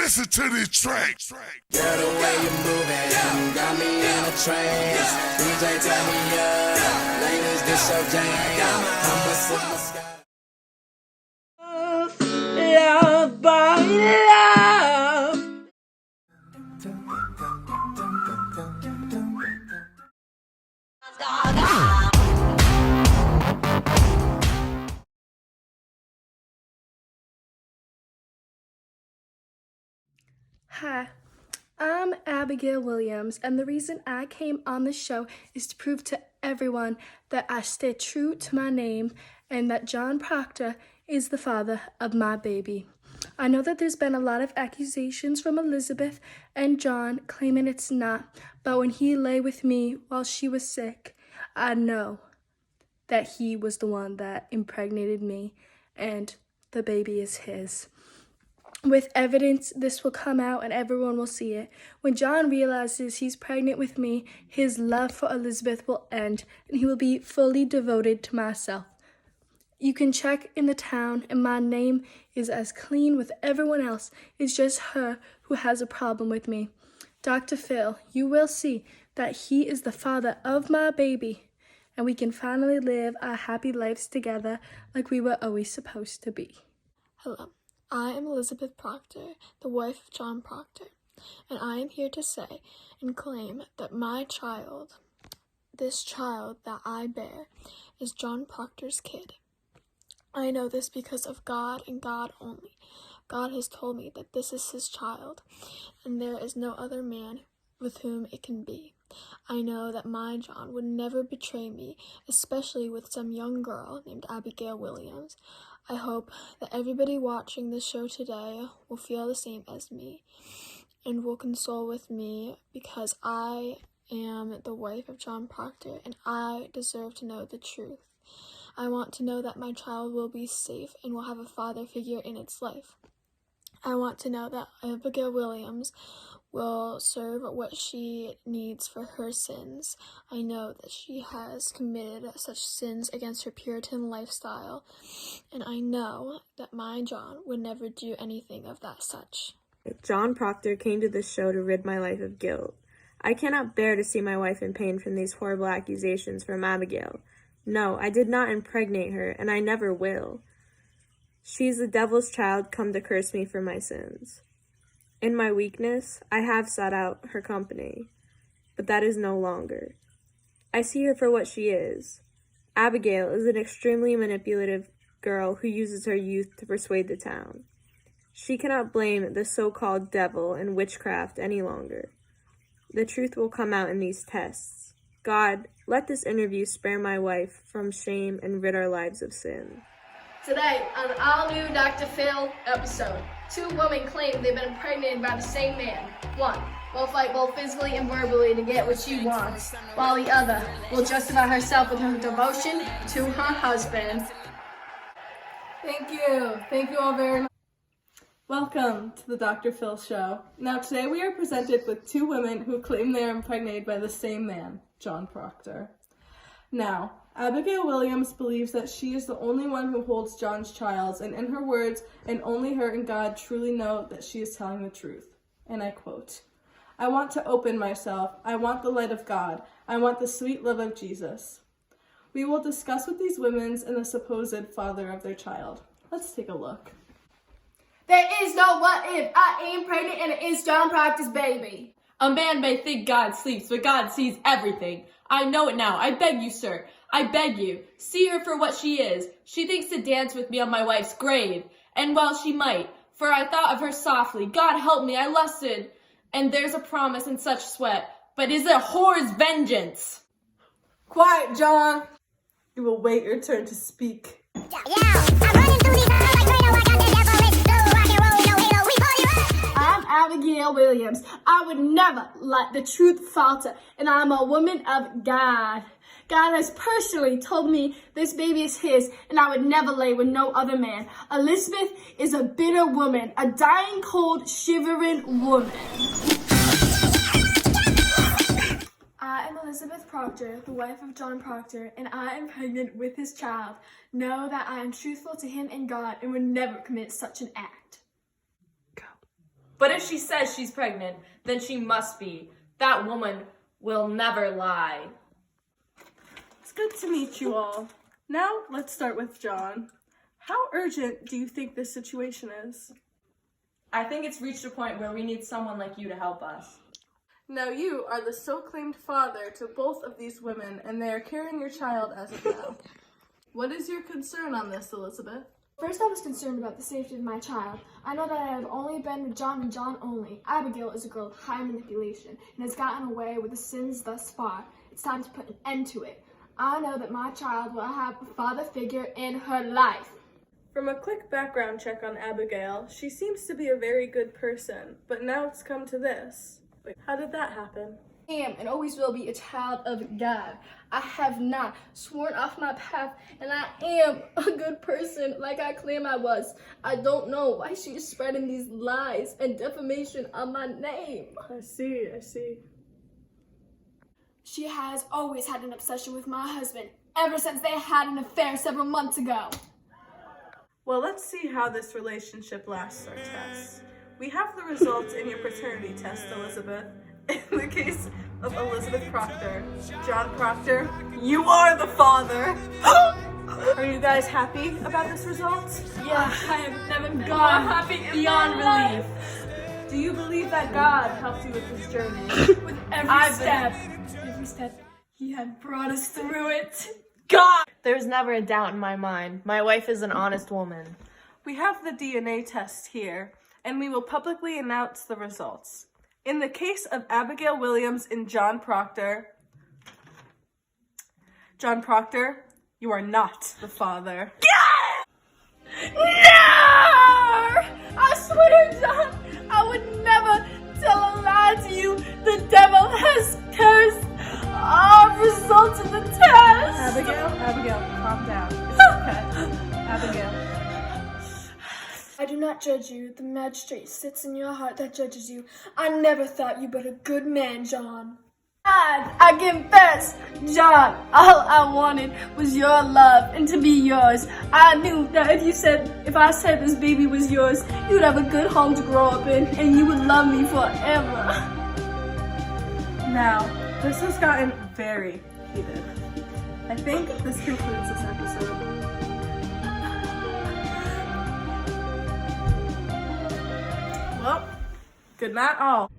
Listen to this track. Girl, the way you moving got me in a trance. DJ, turn me up. Ladies, this your jam. I'ma sip my sky. Love by love. Hi, I'm Abigail Williams, and the reason I came on the show is to prove to everyone that I stay true to my name and that John Proctor is the father of my baby. I know that there's been a lot of accusations from Elizabeth and John claiming it's not, but when he lay with me while she was sick, I know that he was the one that impregnated me, and the baby is his. With evidence, this will come out and everyone will see it. When John realizes he's pregnant with me, his love for Elizabeth will end and he will be fully devoted to myself. You can check in the town and my name is as clean with everyone else. It's just her who has a problem with me. Dr. Phil, you will see that he is the father of my baby and we can finally live our happy lives together like we were always supposed to be. Hello, I am Elizabeth Proctor, the wife of John Proctor, and I am here to say and claim that my child, this child that I bear, is John Proctor's kid. I know this because of God and God only. God has told me that this is his child, and there is no other man with whom it can be. I know that my John would never betray me, especially with some young girl named Abigail Williams. I hope that everybody watching this show today will feel the same as me and will console with me because I am the wife of John Proctor and I deserve to know the truth. I want to know that my child will be safe and will have a father figure in its life. I want to know that Abigail Williams will serve what she needs for her sins. I know that she has committed such sins against her Puritan lifestyle, and I know that my John would never do anything of that such. John Proctor came to this show to rid my life of guilt. I cannot bear to see my wife in pain from these horrible accusations from Abigail. No, I did not impregnate her, and I never will. She's the devil's child come to curse me for my sins. In my weakness, I have sought out her company, but that is no longer. I see her for what she is. Abigail is an extremely manipulative girl who uses her youth to persuade the town. She cannot blame the so-called devil and witchcraft any longer. The truth will come out in these tests. God, let this interview spare my wife from shame and rid our lives of sin. Today, on an all-new Dr. Phil episode, two women claim they've been impregnated by the same man. One will fight both physically and verbally to get what she wants, while the other will justify herself with her devotion to her husband. Thank you all very much. Welcome to the Dr. Phil Show. Now today we are presented with two women who claim they are impregnated by the same man, John Proctor. Now, Abigail Williams believes that she is the only one who holds John's child, and in her words, and only her and God truly know that she is telling the truth. And I quote, "I want to open myself. I want the light of God. I want the sweet love of Jesus." We will discuss with these women and the supposed father of their child. Let's take a look. There is no what if. I am pregnant and it is John Proctor's baby. A man may think God sleeps, but God sees everything. I know it now. I beg you, sir. I beg you. See her for what she is. She thinks to dance with me on my wife's grave. And well she might, for I thought of her softly. God help me, I lusted. And there's a promise in such sweat. But is it a whore's vengeance? Quiet, John. You will wait your turn to speak. I'm running through these halls like Drano. I got the devilish flow, rock and roll, no halo. We call you up. I'm Abigail Williams. I would never let the truth falter, and I'm a woman of God. God has personally told me this baby is his, and I would never lay with no other man. Elizabeth is a bitter woman, a dying, cold, shivering woman. I am Elizabeth Proctor, the wife of John Proctor, and I am pregnant with his child. Know that I am truthful to him and God and would never commit such an act. But if she says she's pregnant, then she must be. That woman will never lie. It's good to meet you all. Now, let's start with John. How urgent do you think this situation is? I think it's reached a point where we need someone like you to help us. Now you are the so-claimed father to both of these women, and they are carrying your child as of now. What is your concern on this, Elizabeth? First, I was concerned about the safety of my child. I know that I have only been with John and John only. Abigail is a girl of high manipulation and has gotten away with the sins thus far. It's time to put an end to it. I know that my child will have a father figure in her life. From a quick background check on Abigail, she seems to be a very good person, but now it's come to this. Wait, how did that happen? I am and always will be a child of God. I have not sworn off my path, and I am a good person like I claim I was. I don't know why she is spreading these lies and defamation on my name. I see. She has always had an obsession with my husband, ever since they had an affair several months ago. Well, let's see how this relationship lasts our test. We have the results in your paternity test, Elizabeth. In the case of Elizabeth Proctor, John Proctor, you are the father. Are you guys happy about this result? Yeah, I have never been more happy beyond relief. Do you believe that God helped you with this journey? With every step, he had brought us through it. God! There's never a doubt in my mind. My wife is an honest woman. We have the DNA test here, and we will publicly announce the results. In the case of Abigail Williams and John Proctor, you are not the father. No! I swear, John, I would never tell a lie to you. The devil has cursed our results of the test. Abigail, calm down. It's okay. Abigail. I do not judge you. The magistrate sits in your heart that judges you. I never thought you but a good man, John. I confess, John, all I wanted was your love and to be yours. I knew that if I said this baby was yours, you'd have a good home to grow up in and you would love me forever. Now, this has gotten very heated. I think this concludes this episode. Well, good night all.